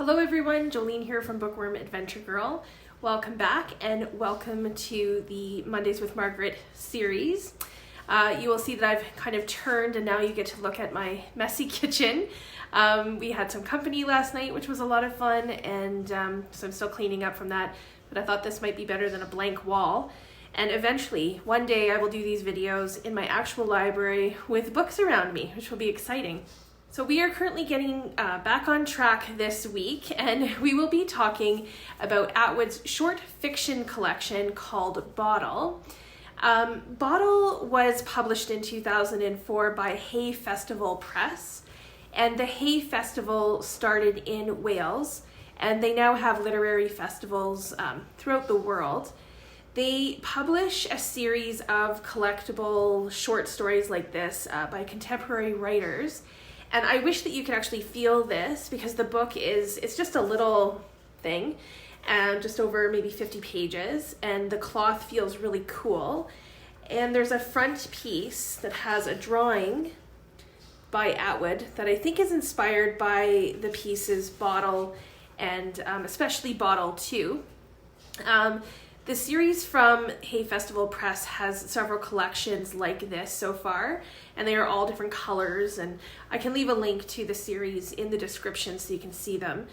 Hello everyone, Jolene here from Bookworm Adventure Girl. Welcome back and welcome to the Mondays with Margaret series. You will see that I've kind of turned and now you get to look at my messy kitchen. We had some company last night, which was a lot of fun, and so I'm still cleaning up from that, but I thought this might be better than a blank wall. And eventually, one day I will do these videos in my actual library with books around me, which will be exciting. So we are currently getting back on track this week, and we will be talking about Atwood's short fiction collection called Bottle. Bottle was published in 2004 by Hay Festival Press, and the Hay Festival started in Wales, and they now have literary festivals throughout the world. They publish a series of collectible short stories like this by contemporary writers. And I wish that you could actually feel this, because the book it's just a little thing, just over maybe 50 pages, and the cloth feels really cool. And there's a front piece that has a drawing by Atwood that I think is inspired by the pieces Bottle and especially Bottle 2. The series from Hay Festival Press has several collections like this so far, and they are all different colors, and I can leave a link to the series in the description so you can see them.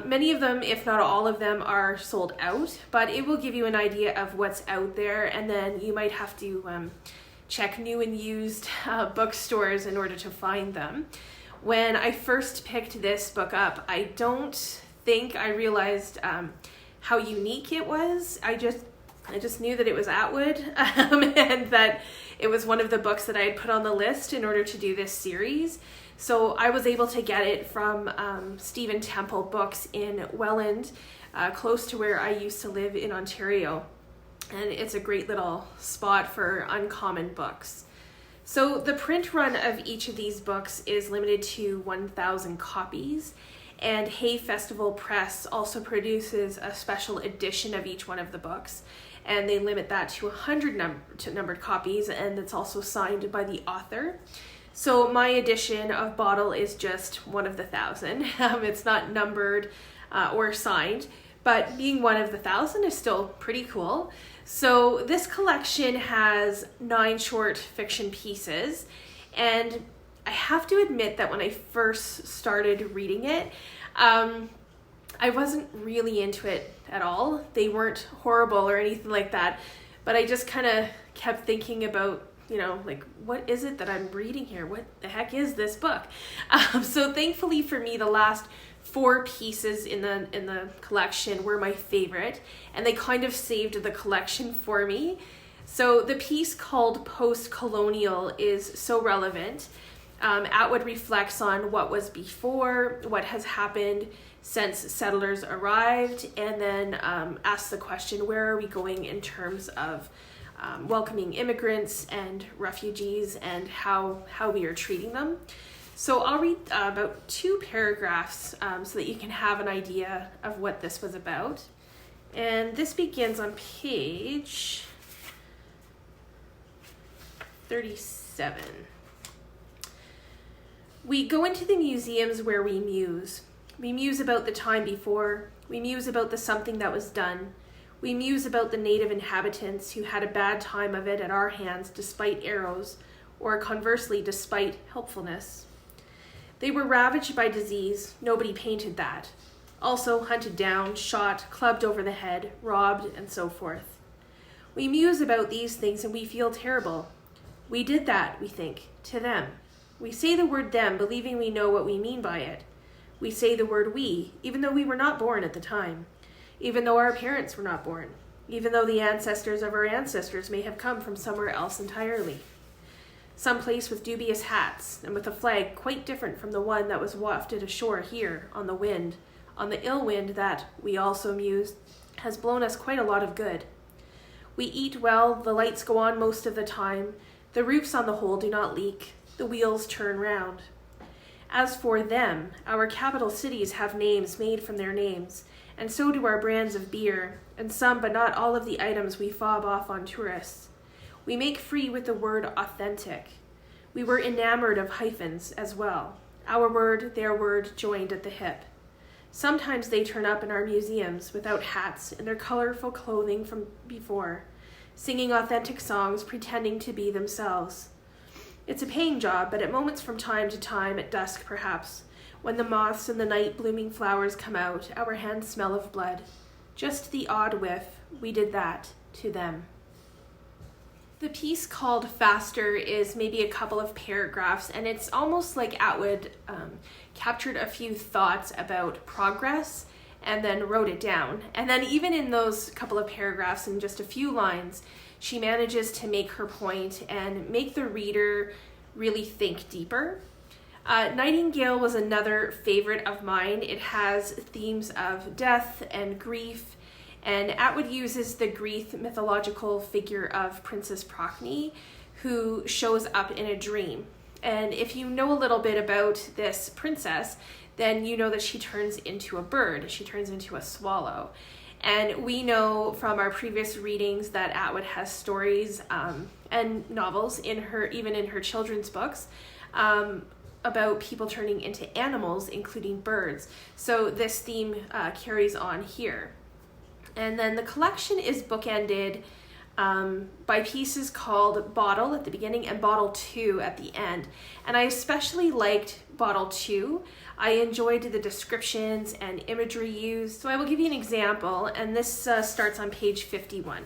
Many of them, if not all of them, are sold out, but it will give you an idea of what's out there, and then you might have to check new and used bookstores in order to find them. When I first picked this book up, I don't think I realized how unique it was. I just knew that it was Atwood and that it was one of the books that I had put on the list in order to do this series. So I was able to get it from Stephen Temple Books in Welland, close to where I used to live in Ontario. And it's a great little spot for uncommon books. So the print run of each of these books is limited to 1,000 copies. And Hay Festival Press also produces a special edition of each one of the books, and they limit that to 100 numbered copies, and it's also signed by the author. So my edition of Bottle is just one of the 1,000. It's not numbered or signed, but being one of the 1,000 is still pretty cool. So this collection has 9 short fiction pieces, and I have to admit that when I first started reading it, I wasn't really into it at all. They weren't horrible or anything like that, but I just kind of kept thinking about, like, what is it that I'm reading here? What the heck is this book? So thankfully for me, the last 4 pieces in the collection were my favorite, and they kind of saved the collection for me. So the piece called Post-Colonial is so relevant. Atwood reflects on what was before, what has happened since settlers arrived, and then asks the question, where are we going in terms of welcoming immigrants and refugees, and how we are treating them. So I'll read about 2 paragraphs so that you can have an idea of what this was about. And this begins on page 37. We go into the museums where we muse. We muse about the time before. We muse about the something that was done. We muse about the native inhabitants who had a bad time of it at our hands despite arrows, or conversely despite helpfulness. They were ravaged by disease. Nobody painted that. Also hunted down, shot, clubbed over the head, robbed, and so forth. We muse about these things and we feel terrible. We did that, we think, to them. We say the word them, believing we know what we mean by it. We say the word we, even though we were not born at the time, even though our parents were not born, even though the ancestors of our ancestors may have come from somewhere else entirely. Some place with dubious hats, and with a flag quite different from the one that was wafted ashore here on the wind, on the ill wind that, we also mused, has blown us quite a lot of good. We eat well, the lights go on most of the time, the roofs on the whole do not leak, the wheels turn round. As for them, our capital cities have names made from their names, and so do our brands of beer, and some but not all of the items we fob off on tourists. We make free with the word authentic. We were enamored of hyphens as well, our word, their word, joined at the hip. Sometimes they turn up in our museums without hats, in their colorful clothing from before, singing authentic songs, pretending to be themselves. It's a paying job, but at moments from time to time, at dusk perhaps, when the moths and the night-blooming flowers come out, our hands smell of blood. Just the odd whiff, we did that to them. The piece called Faster is maybe a couple of paragraphs, and it's almost like Atwood captured a few thoughts about progress and then wrote it down. And then even in those couple of paragraphs, in just a few lines, she manages to make her point and make the reader really think deeper. Nightingale was another favorite of mine. It has themes of death and grief, and Atwood uses the Greek mythological figure of Princess Procne, who shows up in a dream. And if you know a little bit about this princess, then you know that she turns into a bird. She turns into a swallow. And we know from our previous readings that Atwood has stories and novels even in her children's books, about people turning into animals, including birds. So this theme carries on here. And then the collection is bookended by pieces called Bottle at the beginning and Bottle 2 at the end. And I especially liked Bottle 2. I enjoyed the descriptions and imagery used. So I will give you an example, and this starts on page 51.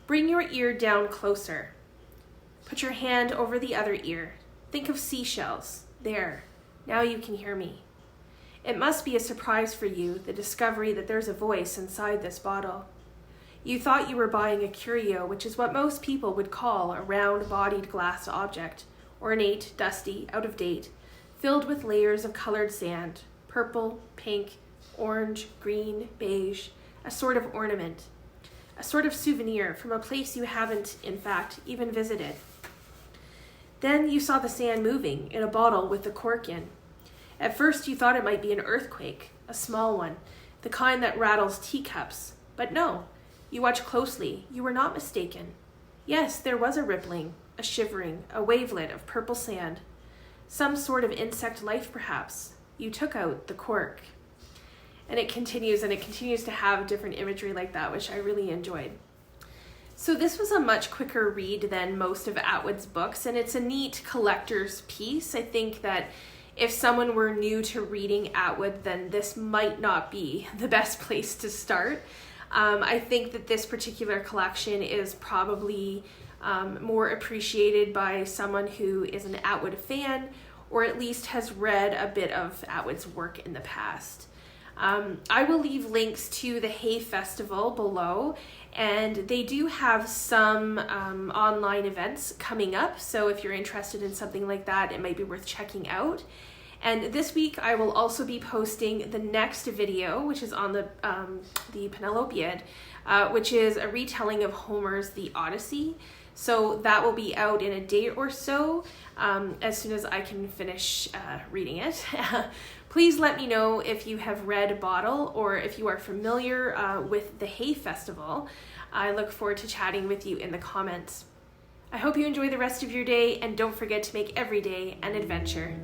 Bring your ear down closer. Put your hand over the other ear. Think of seashells. There. Now you can hear me. It must be a surprise for you, the discovery that there's a voice inside this bottle. You thought you were buying a curio, which is what most people would call a round-bodied glass object, ornate, dusty, out of date, filled with layers of colored sand, purple, pink, orange, green, beige, a sort of ornament, a sort of souvenir from a place you haven't, in fact, even visited. Then you saw the sand moving in a bottle with the cork in. At first you thought it might be an earthquake, a small one, the kind that rattles teacups. But no, you watched closely. You were not mistaken. Yes, there was a rippling, a shivering, a wavelet of purple sand. Some sort of insect life, perhaps. You took out the cork. And it continues to have different imagery like that, which I really enjoyed. So this was a much quicker read than most of Atwood's books, and it's a neat collector's piece. I think that if someone were new to reading Atwood, then this might not be the best place to start. I think that this particular collection is probably more appreciated by someone who is an Atwood fan, or at least has read a bit of Atwood's work in the past. I will leave links to the Hay Festival below, and they do have some online events coming up, so if you're interested in something like that, it might be worth checking out. And this week I will also be posting the next video, which is on the Penelopiad, which is a retelling of Homer's The Odyssey. So that will be out in a day or so, as soon as I can finish reading it. Please let me know if you have read Bottle or if you are familiar with the Hay Festival. I look forward to chatting with you in the comments. I hope you enjoy the rest of your day, and don't forget to make every day an adventure.